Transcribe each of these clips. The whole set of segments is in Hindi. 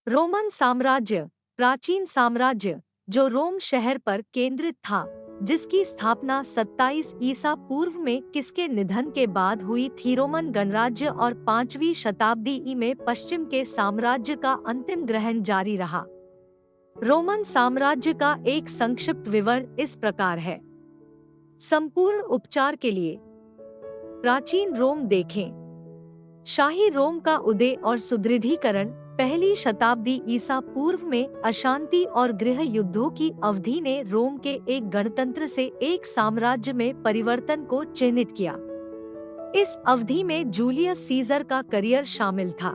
रोमन साम्राज्य, प्राचीन साम्राज्य जो रोम शहर पर केंद्रित था, जिसकी स्थापना 27 ईसा पूर्व में किसके निधन के बाद हुई थी। रोमन गणराज्य और 5वीं शताब्दी ई में पश्चिम के साम्राज्य का अंतिम ग्रहण जारी रहा। रोमन साम्राज्य का एक संक्षिप्त विवरण इस प्रकार है। संपूर्ण उपचार के लिए प्राचीन रोम देखें। शाही रोम का उदय और सुदृढ़ीकरण पहली शताब्दी ईसा पूर्व में अशांति और गृह युद्धों की अवधि ने रोम के एक गणतंत्र से एक साम्राज्य में परिवर्तन को चिन्हित किया। इस अवधि में जूलियस सीजर का करियर शामिल था।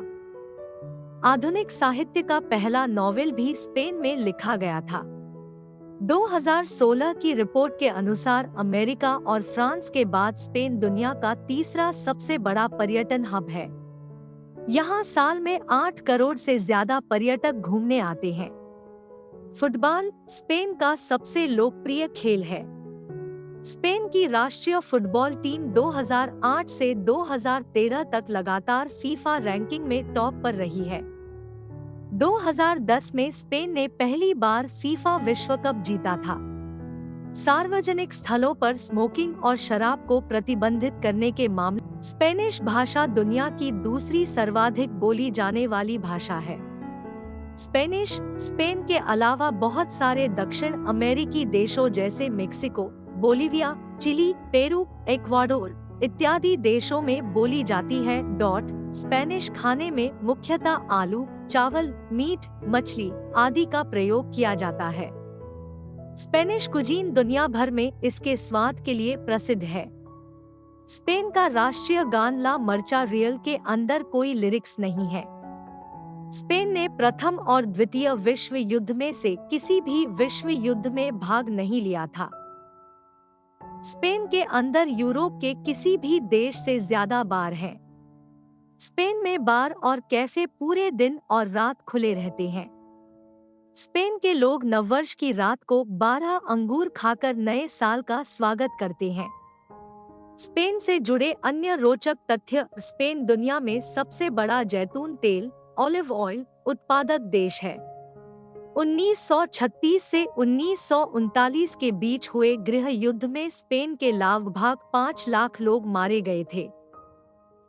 आधुनिक साहित्य का पहला नॉवेल भी स्पेन में लिखा गया था। 2016 की रिपोर्ट के अनुसार अमेरिका और फ्रांस के बाद स्पेन दुनिया का तीसरा सबसे बड़ा पर्यटन हब है। यहाँ साल में 8 करोड़ से ज्यादा पर्यटक घूमने आते हैं। फुटबॉल स्पेन का सबसे लोकप्रिय खेल है। स्पेन की राष्ट्रीय फुटबॉल टीम 2008 से 2013 तक लगातार फीफा रैंकिंग में टॉप पर रही है। 2010 में स्पेन ने पहली बार फीफा विश्व कप जीता था। सार्वजनिक स्थलों पर स्मोकिंग और शराब को प्रतिबंधित करने के मामले स्पेनिश भाषा दुनिया की दूसरी सर्वाधिक बोली जाने वाली भाषा है। स्पेनिश स्पेन के अलावा बहुत सारे दक्षिण अमेरिकी देशों जैसे Mexico, Bolivia, Chile, Peru, Ecuador इत्यादि देशों में बोली जाती है। स्पेनिश खाने में मुख्यतः आलू, चावल, मीट, मछली आदि का प्रयोग किया जाता है। स्पेनिश कुजीन दुनिया भर में इसके स्वाद के लिए प्रसिद्ध है। स्पेन का राष्ट्रीय गान ला मर्चा रियल के अंदर कोई लिरिक्स नहीं है। स्पेन ने प्रथम और द्वितीय विश्व युद्ध में से किसी भी विश्व युद्ध में भाग नहीं लिया था। स्पेन के अंदर यूरोप के किसी भी देश से ज्यादा बार हैं। स्पेन में बार और कैफे पूरे दिन और रात खुले रहते हैं। स्पेन के लोग नववर्ष की रात को 12 अंगूर खाकर नए साल का स्वागत करते हैं। स्पेन से जुड़े अन्य रोचक तथ्य। स्पेन दुनिया में सबसे बड़ा जैतून तेल ऑलिव ऑयल उत्पादक देश है। 1936 से 1939 के बीच हुए गृह युद्ध में स्पेन के लगभग 5 लाख लोग मारे गए थे।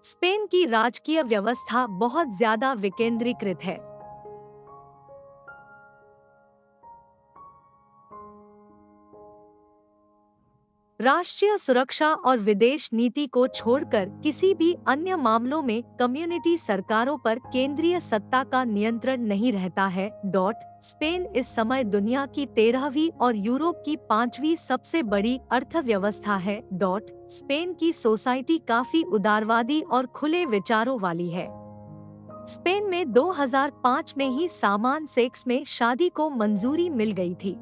स्पेन की राजकीय व्यवस्था बहुत ज्यादा विकेंद्रीकृत है। राष्ट्रीय सुरक्षा और विदेश नीति को छोड़कर किसी भी अन्य मामलों में कम्युनिटी सरकारों पर केंद्रीय सत्ता का नियंत्रण नहीं रहता है। स्पेन इस समय दुनिया की 13वीं और यूरोप की 5वीं सबसे बड़ी अर्थव्यवस्था है। स्पेन की सोसाइटी काफी उदारवादी और खुले विचारों वाली है। स्पेन में 2005 में ही सामान सेक्स में शादी को मंजूरी मिल गई थी।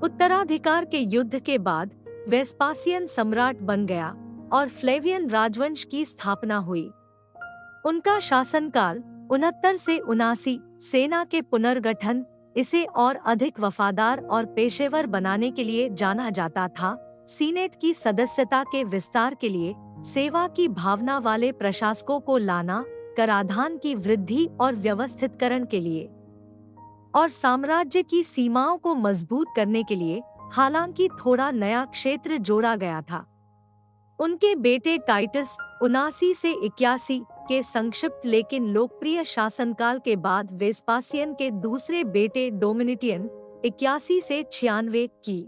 उत्तराधिकार के युद्ध के बाद वेस्पासियन सम्राट बन गया और फ्लेवियन राजवंश की स्थापना हुई। उनका शासनकाल 69 से 79 सेना के पुनर्गठन इसे और अधिक वफादार और पेशेवर बनाने के लिए जाना जाता था। सीनेट की सदस्यता के विस्तार के लिए, सेवा की भावना वाले प्रशासकों को लाना, कराधान की वृद्धि और व्यवस्थितकरण के लिए, और साम्राज्य की सीमाओं को मजबूत करने के लिए हालांकि थोड़ा नया क्षेत्र जोड़ा गया था। उनके बेटे टाइटस 79 से 81 के संक्षिप्त लेकिन लोकप्रिय शासनकाल के बाद वेस्पासियन के दूसरे बेटे डोमिनिटियन 81 से 96 की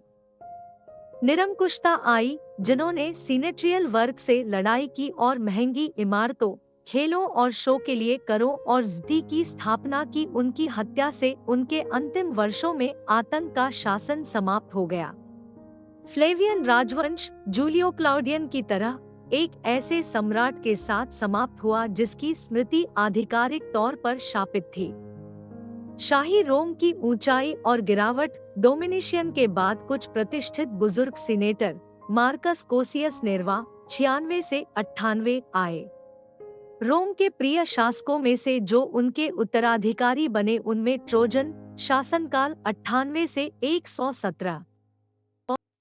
निरंकुशता आई, जिन्होंने सीनेट्रियल वर्ग से लड़ाई की और महंगी इमारतों, खेलों और शो के लिए करों और ज़्दी की स्थापना की। उनकी हत्या से उनके अंतिम वर्षों में आतंक का शासन समाप्त हो गया। फ्लेवियन राजवंश जूलियो क्लाउडियन की तरह एक ऐसे सम्राट के साथ समाप्त हुआ जिसकी स्मृति आधिकारिक तौर पर शापित थी। शाही रोम की ऊंचाई और गिरावट। डोमिनिशियन के बाद कुछ प्रतिष्ठित बुजुर्ग सीनेटर मार्कस कोसियस नेर्वा 96 से 98 आए। रोम के प्रिय शासकों में से जो उनके उत्तराधिकारी बने उनमें ट्रोजन शासनकाल 98 से 117,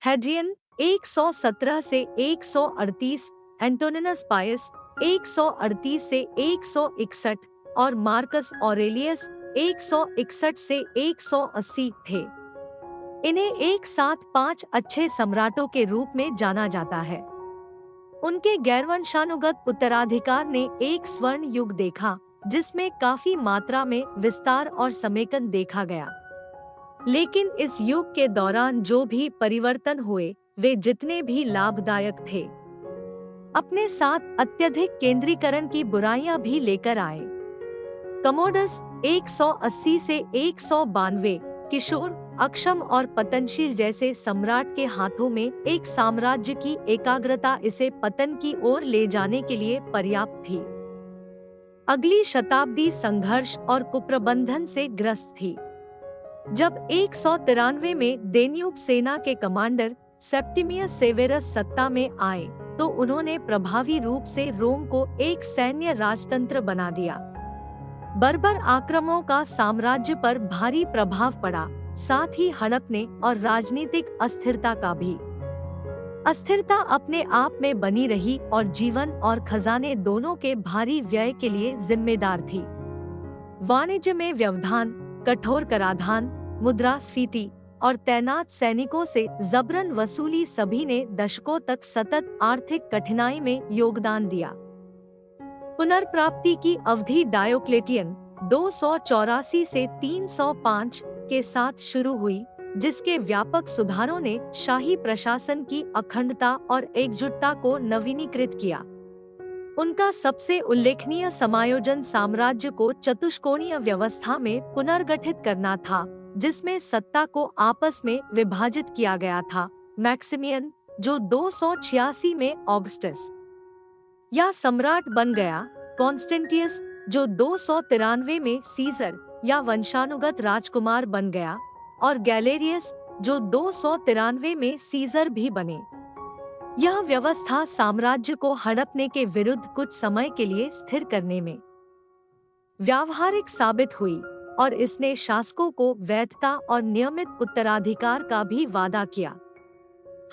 हेड्रियन 117 से 138, एंटोनिनस पायस 138 से 161 और मार्कस ऑरेलियस 161 से 180 थे। इन्हें एक साथ 5 अच्छे सम्राटों के रूप में जाना जाता है। उनके गैरवंशानुगत उत्तराधिकार ने एक स्वर्ण युग देखा, जिसमें काफी मात्रा में विस्तार और समेकन देखा गया। लेकिन इस युग के दौरान जो भी परिवर्तन हुए वे जितने भी लाभदायक थे, अपने साथ अत्यधिक केंद्रीकरण की बुराइयां भी लेकर आए। कमोडस 180 से 192, किशोर, अक्षम और पतनशील जैसे सम्राट के हाथों में एक साम्राज्य की एकाग्रता इसे पतन की ओर ले जाने के लिए पर्याप्त थी। अगली शताब्दी संघर्ष और कुप्रबंधन से ग्रस्त थी। जब 193 में देन्यूब सेना के कमांडर सेप्टिमियस सेवेरस सत्ता में आए तो उन्होंने प्रभावी रूप से रोम को एक सैन्य राजतंत्र बना दिया। बर्बर आक्रमणों का साम्राज्य पर भारी प्रभाव पड़ा, साथ ही हड़पने और राजनीतिक अस्थिरता का भी। अस्थिरता अपने आप में बनी रही और जीवन और खजाने दोनों के भारी व्यय के लिए जिम्मेदार थी। वाणिज्य में व्यवधान, कठोर कराधान, मुद्रास्फीति और तैनात सैनिकों से जबरन वसूली सभी ने दशकों तक सतत आर्थिक कठिनाई में योगदान दिया। पुनर्प्राप्ति की अवधि डायोक्लेटियन 284 से 305 के साथ शुरू हुई, जिसके व्यापक सुधारों ने शाही प्रशासन की अखंडता और एकजुटता को नवीनीकृत किया। उनका सबसे उल्लेखनीय समायोजन साम्राज्य को चतुष्कोणीय व्यवस्था में पुनर्गठित करना था, जिसमें सत्ता को आपस में विभाजित किया गया था। मैक्सिमियन, जो 286 में ऑगस्टस या सम्राट बन गया, कॉन्स्टेंटियस, जो 293 में सीजर या वंशानुगत राजकुमार बन गया, और गैलेरियस, जो 293 में सीजर भी बने। यह व्यवस्था साम्राज्य को हड़पने के विरुद्ध कुछ समय के लिए स्थिर करने में व्यावहारिक साबित हुई और इसने शासकों को वैधता और नियमित उत्तराधिकार का भी वादा किया।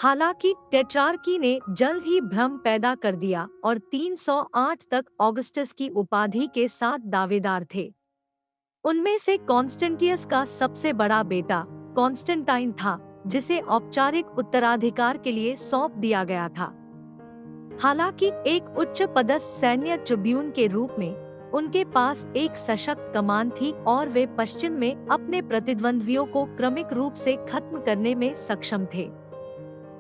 हालांकि टेट्रार्की ने जल्द ही भ्रम पैदा कर दिया और 308 तक ऑगस्टस की उपाधि के साथ दावेदार थे। उनमें से कॉन्स्टेंटियस का सबसे बड़ा बेटा कॉन्स्टेंटाइन था, जिसे औपचारिक उत्तराधिकार के लिए सौंप दिया गया था। हालांकि एक उच्च पदस्थ सैन्य ट्रिब्यून के रूप में उनके पास एक सशक्त कमान थी और वे पश्चिम में अपने प्रतिद्वंद्वियों को क्रमिक रूप से खत्म करने में सक्षम थे।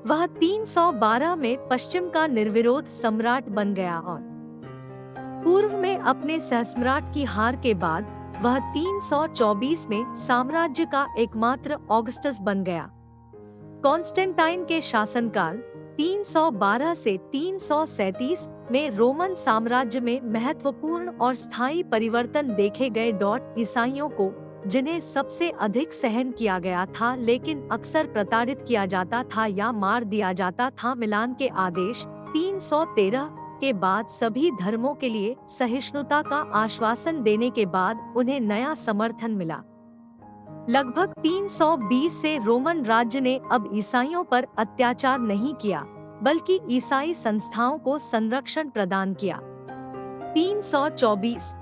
वह 312 में पश्चिम का निर्विरोध सम्राट बन गया और पूर्व में अपने सहस्म्राट की हार के बाद वह 324 में साम्राज्य का एकमात्र ऑगस्टस बन गया। कॉन्स्टेंटाइन के शासनकाल 312 से 337 में रोमन साम्राज्य में महत्वपूर्ण और स्थायी परिवर्तन देखे गए। ईसाइयों को, जिन्हें सबसे अधिक सहन किया गया था लेकिन अक्सर प्रताड़ित किया जाता था या मार दिया जाता था, मिलान के आदेश 313 के बाद सभी धर्मों के लिए सहिष्णुता का आश्वासन देने के बाद उन्हें नया समर्थन मिला। लगभग 320 से रोमन राज्य ने अब ईसाइयों पर अत्याचार नहीं किया, बल्कि ईसाई संस्थाओं को संरक्षण प्रदान किया। 324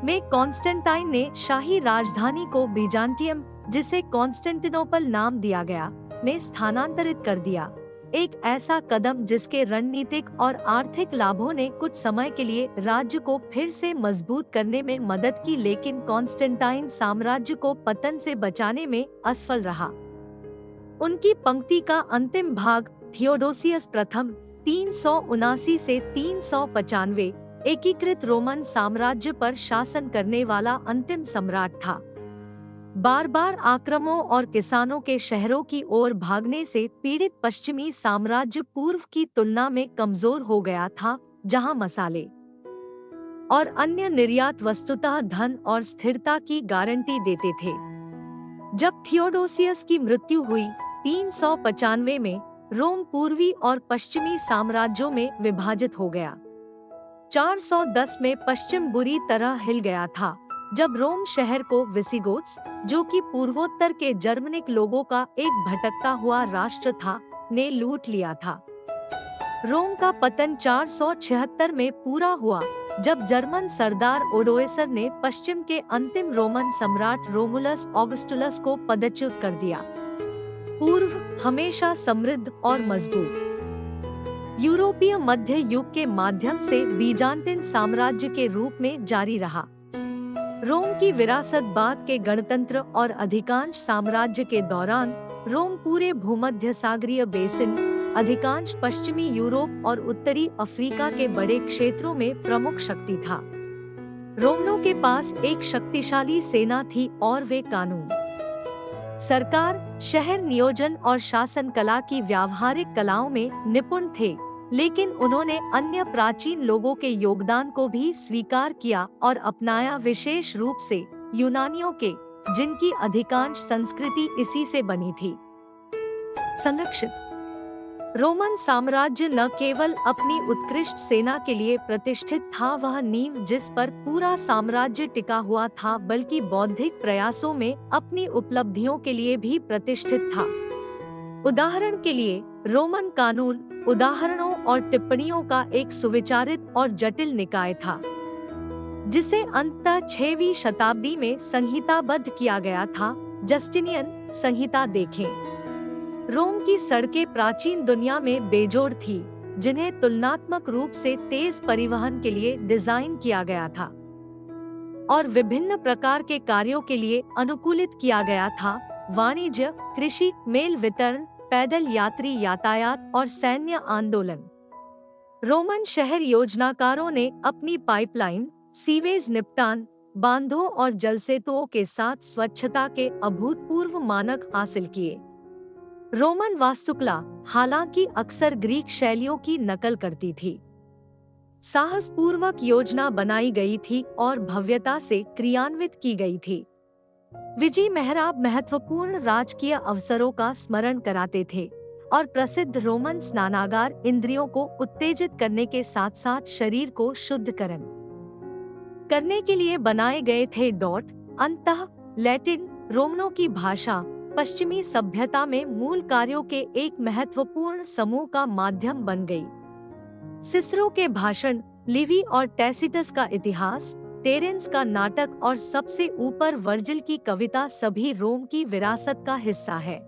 में कॉन्स्टेंटाइन ने शाही राजधानी को बीजांटियम, जिसे कॉन्स्टेंटिनोपल नाम दिया गया, में स्थानांतरित कर दिया। एक ऐसा कदम जिसके रणनीतिक और आर्थिक लाभों ने कुछ समय के लिए राज्य को फिर से मजबूत करने में मदद की, लेकिन कॉन्स्टेंटाइन साम्राज्य को पतन से बचाने में असफल रहा। उनकी पंक्ति का अंतिम भाग थियोडोसियस प्रथम 379 से 395 एकीकृत रोमन साम्राज्य पर शासन करने वाला अंतिम सम्राट था। बार बार आक्रमणों और किसानों के शहरों की ओर भागने से पीड़ित पश्चिमी साम्राज्य पूर्व की तुलना में कमजोर हो गया था, जहां मसाले और अन्य निर्यात वस्तुतः धन और स्थिरता की गारंटी देते थे। जब थियोडोसियस की मृत्यु हुई 395 में, रोम पूर्वी और पश्चिमी साम्राज्यों में विभाजित हो गया। 410 में पश्चिम बुरी तरह हिल गया था, जब रोम शहर को विसिगोथ्स, जो कि पूर्वोत्तर के जर्मनिक लोगों का एक भटकता हुआ राष्ट्र था, ने लूट लिया था। रोम का पतन 476 में पूरा हुआ, जब जर्मन सरदार ओडोएसर ने पश्चिम के अंतिम रोमन सम्राट रोमुलस ऑगस्टुलस को पदच्युत कर दिया। पूर्व हमेशा समृद्ध और मजबूत यूरोपीय मध्य युग के माध्यम से बीजांतिन साम्राज्य के रूप में जारी रहा। रोम की विरासत बाद के गणतंत्र और अधिकांश साम्राज्य के दौरान रोम पूरे भूमध्य सागरीय बेसिन, अधिकांश पश्चिमी यूरोप और उत्तरी अफ्रीका के बड़े क्षेत्रों में प्रमुख शक्ति था। रोमनों के पास एक शक्तिशाली सेना थी और वे कानून, सरकार, शहर नियोजन और शासन कला की व्यावहारिक कलाओं में निपुण थे, लेकिन उन्होंने अन्य प्राचीन लोगों के योगदान को भी स्वीकार किया और अपनाया, विशेष रूप से यूनानियों के, जिनकी अधिकांश संस्कृति इसी से बनी थी। संरक्षित रोमन साम्राज्य न केवल अपनी उत्कृष्ट सेना के लिए प्रतिष्ठित था, वह नींव जिस पर पूरा साम्राज्य टिका हुआ था, बल्कि बौद्धिक प्रयासों में अपनी उपलब्धियों के लिए भी प्रतिष्ठित था। उदाहरण के लिए, रोमन कानून उदाहरणों और टिप्पणियों का एक सुविचारित और जटिल निकाय था, जिसे अंततः 6वीं शताब्दी में संहिताबद्ध किया गया था। जस्टिनियन संहिता देखें। रोम की सड़कें प्राचीन दुनिया में बेजोड़ थी, जिन्हें तुलनात्मक रूप से तेज परिवहन के लिए डिजाइन किया गया था और विभिन्न प्रकार के कार्यों के लिए अनुकूलित किया गया था: वाणिज्य, कृषि, मेल वितरण, पैदल यात्री यातायात और सैन्य आंदोलन। रोमन शहर योजनाकारों ने अपनी पाइपलाइन, सीवेज निपटान, बांधों और जलसेतुओं के साथ स्वच्छता के अभूतपूर्व मानक हासिल किए। रोमन वास्तुकला, हालांकि अक्सर ग्रीक शैलियों की नकल करती थी, साहसपूर्वक योजना बनाई गई थी और भव्यता से क्रियान्वित की गई थी। विजय मेहराब महत्वपूर्ण राजकीय अवसरों का स्मरण कराते थे और प्रसिद्ध रोमन स्नानागार इंद्रियों को उत्तेजित करने के साथ साथ शरीर को शुद्धिकरण करने के लिए बनाए गए थे। अंततः लैटिन, रोमनों की भाषा, पश्चिमी सभ्यता में मूल कार्यों के एक महत्वपूर्ण समूह का माध्यम बन गई। सिसरो के भाषण, लिवी और टैसिटस का इतिहास, तेरेंस का नाटक और सबसे ऊपर वर्जिल की कविता सभी रोम की विरासत का हिस्सा है।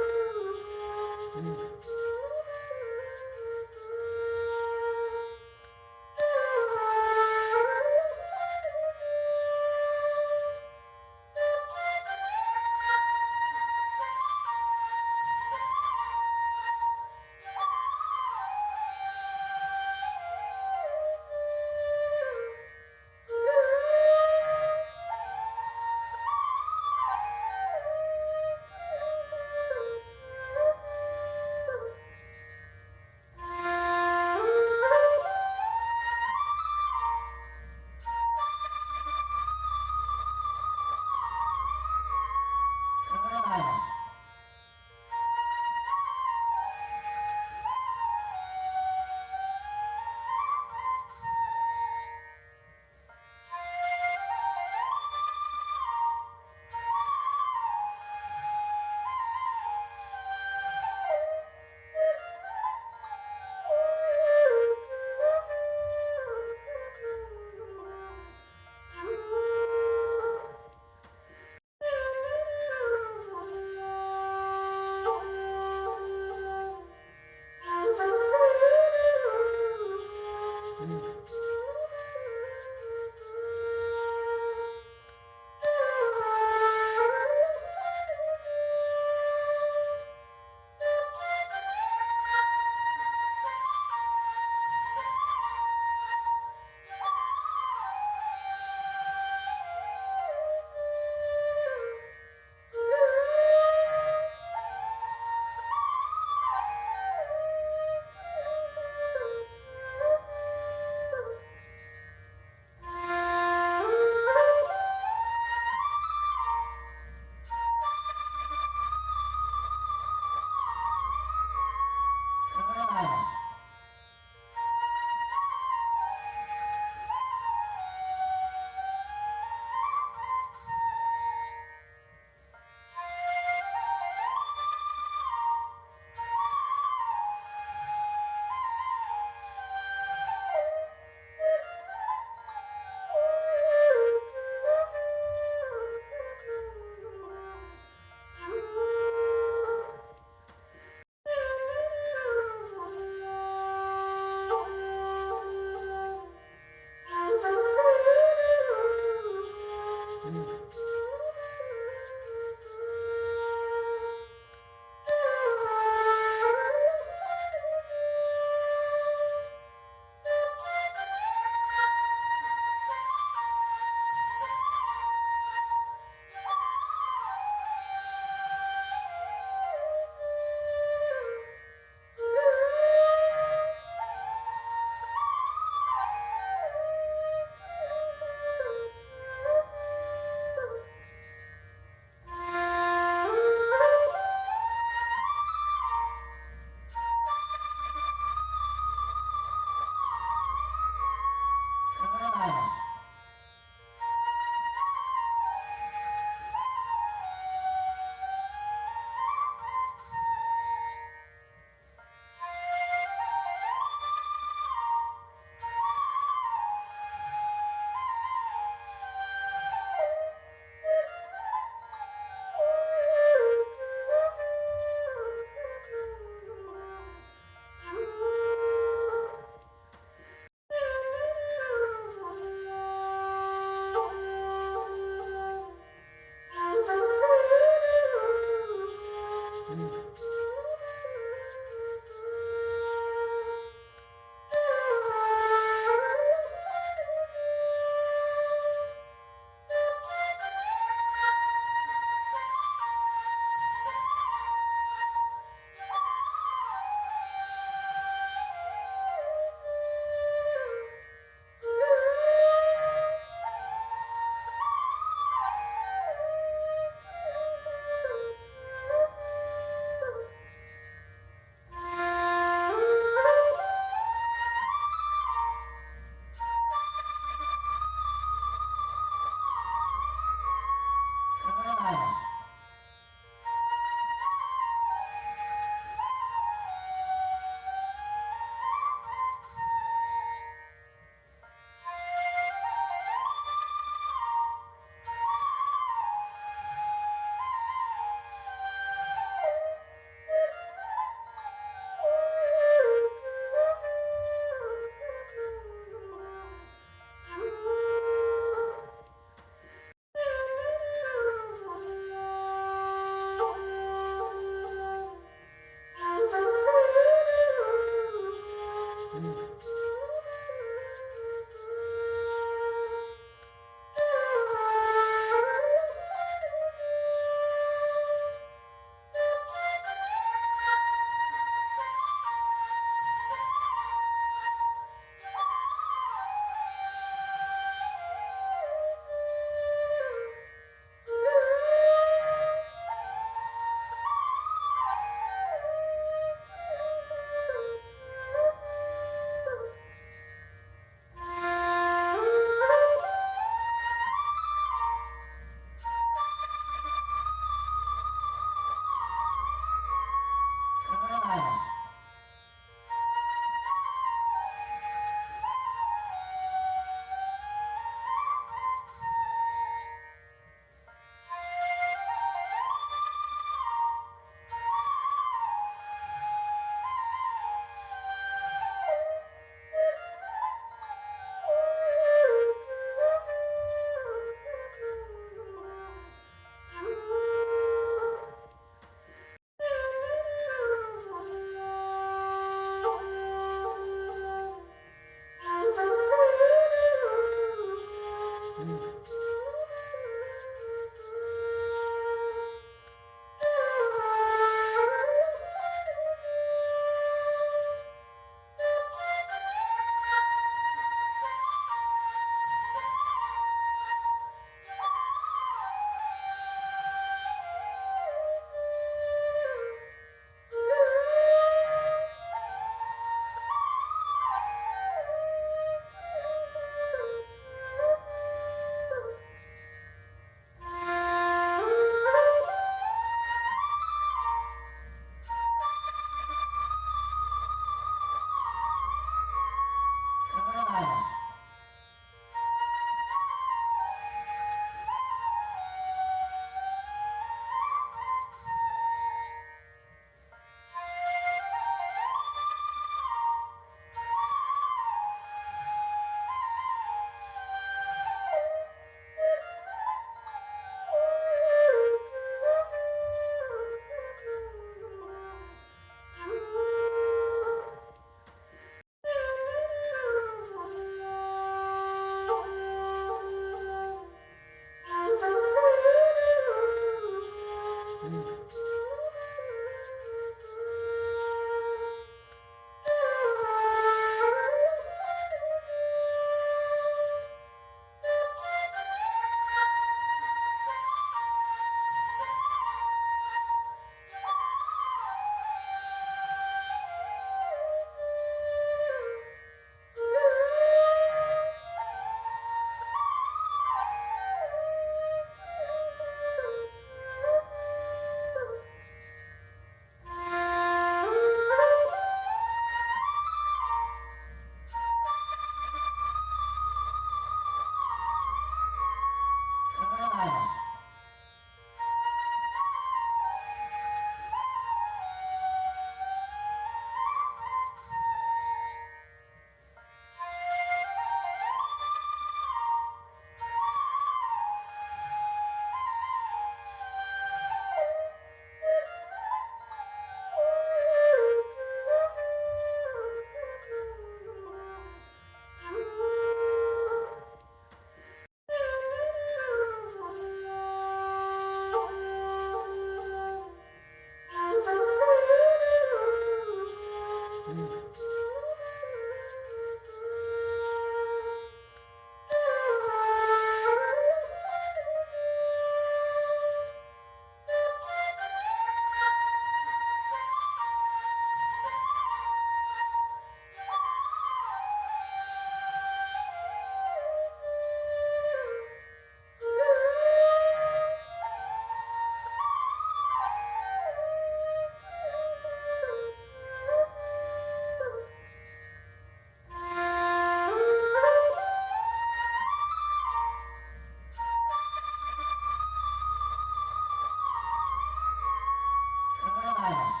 Ah.